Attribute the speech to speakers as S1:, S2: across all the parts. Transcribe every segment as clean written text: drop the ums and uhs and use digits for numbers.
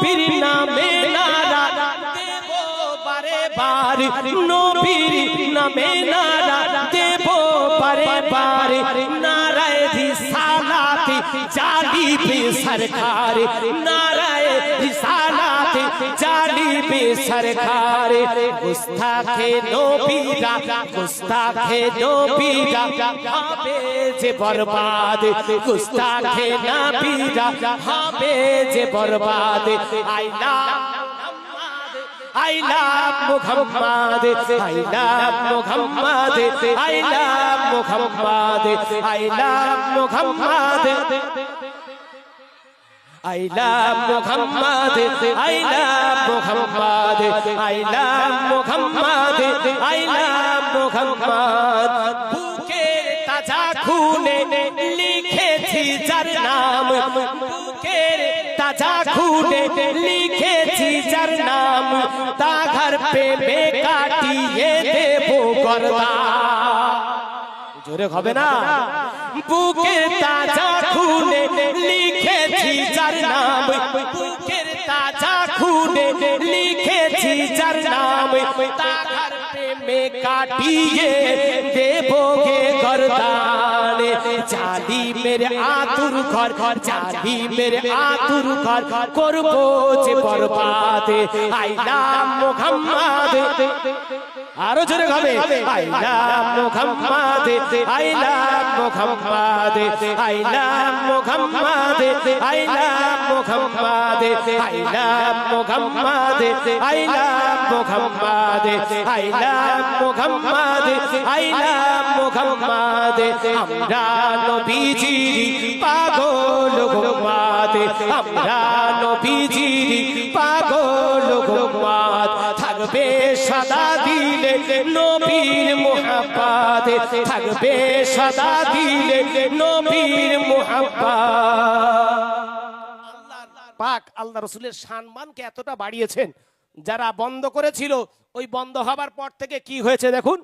S1: নবীর নামে নারা দেব বারে বারে, নবীর নামে নারা দেব বারে বারে, নারায়ে রিসালাত জালিবে সরকার, নারায়ে রিসালাত জালিবে সরকার। গুস্তাখে নবীরা, গুস্তাখে নবীরা হবে যে বরবাদ, গুস্তাখে নবীরা হবে যে বরবাদ। I love Muhammad, I love Muhammad, I love Muhammad, I love Muhammad, I love Muhammad, I love Muhammad, I love Muhammad, I love Muhammad. বুকের তাজা খুনে লিখেছি যার নাম, বুকের তাজা খুনে লিখেছি যার নাম, তা ঘর पे में কাটিয়ে দেব গর্দান। জোরে হবে না? বুকের তাজা খুনে লিখেছি যার নাম, বুকের তাজা খুনে লিখেছি যার নাম, তা ঘর पे में কাটিয়ে দেব গে গর্দান। জালি মেরে আতুর ঘর, জালি মেরে আতুর ঘর করবো যে বরবাদ। আই লাভ মুহাম্মদ, আরো জোরে হবে। I love Muhammad, I love Muhammad, I love Muhammad, I love Muhammad, I love Muhammad, I love Muhammad, I love Muhammad, I love Muhammad. আমরা নবীজির পাগল উম্মত, আমরা নবীজির পাগল উম্মত। থাকবে সদা দিলে নবীর মুহাব্বত, থাকবে সদা দিলে নবীর মুহাব্বত। আল্লাহ পাক আল্লাহ রাসূলের সম্মানকে এতটা বাড়িয়েছেন, যারা বন্ধ করেছিল ওই বন্ধ হবার পর থেকে কি হয়েছে দেখুন।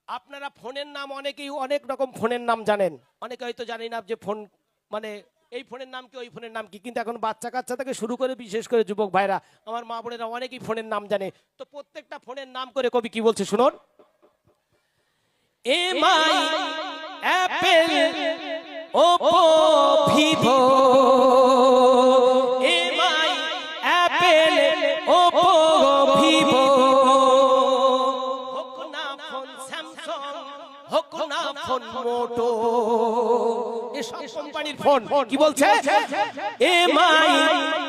S1: আপনারা ফোনের নাম অনেকেই অনেক রকম ফোনের নাম জানেন, অনেকে হয়তো জানেন না যে ফোন মানে এই ফোনের নাম কি ওই ফোনের নাম কি, কিন্তু এখন বাচ্চা কাচ্চা থেকে শুরু করে বিশেষ করে যুবক ভাইরা আমার মা বোনেরা অনেকেই ফোনের নাম জানে। তো প্রত্যেকটা ফোনের নাম করে কবি কি বলছে শুনুন। MI, Apple, Oppo, Vivo, MI, Apple, Oppo, Vivo, হোক না ফোন স্যামসাং, হোক না ফোন মোটো, এসব কোম্পানির ফোন কি বলছে? এমআই,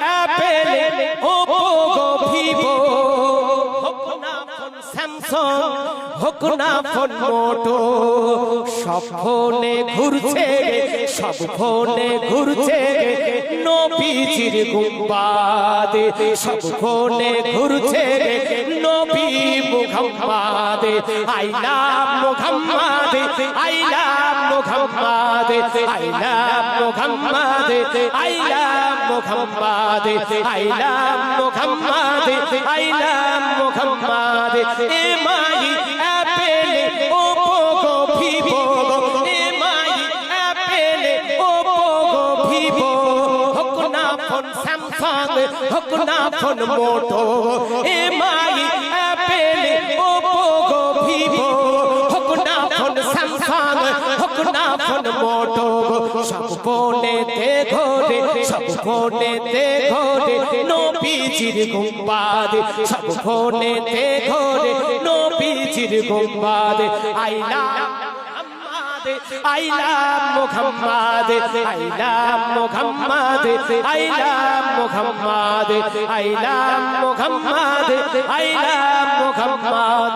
S1: অ্যাপেল, ওপো, ভিভো, হোক না ফোন স্যামসাং, হোক না ফোন মোটো, সব ফোনে ঘুরছে, সব ফোনে ঘুরছে নবীজির গুম্বাদ, সব ফোনে ঘুরছে নবী Muhammad. I love Muhammad, I love Muhammad, I love Muhammad, I love Muhammad, I love Muhammad, I love Muhammad. MI, Apple, Oppo, Vivo, MI, Apple, Oppo, Vivo, হোক না ফোন স্যামসাং, হোক না ফোন মোটো, এমআই, অ্যাপেল, ওপো, ভিভো, হোক না ফোন স্যামসাং, হোক না ফোন মোটো, সব ফোনেতে ঘোরে, সব ফোনেতে ঘোরে নবীজির গুম্বাদ, সব ফোনেতে ঘোরে নবীজির গুম্বাদ। I love I love Muhammad, I love Muhammad, I love Muhammad, I love Muhammad, I love Muhammad.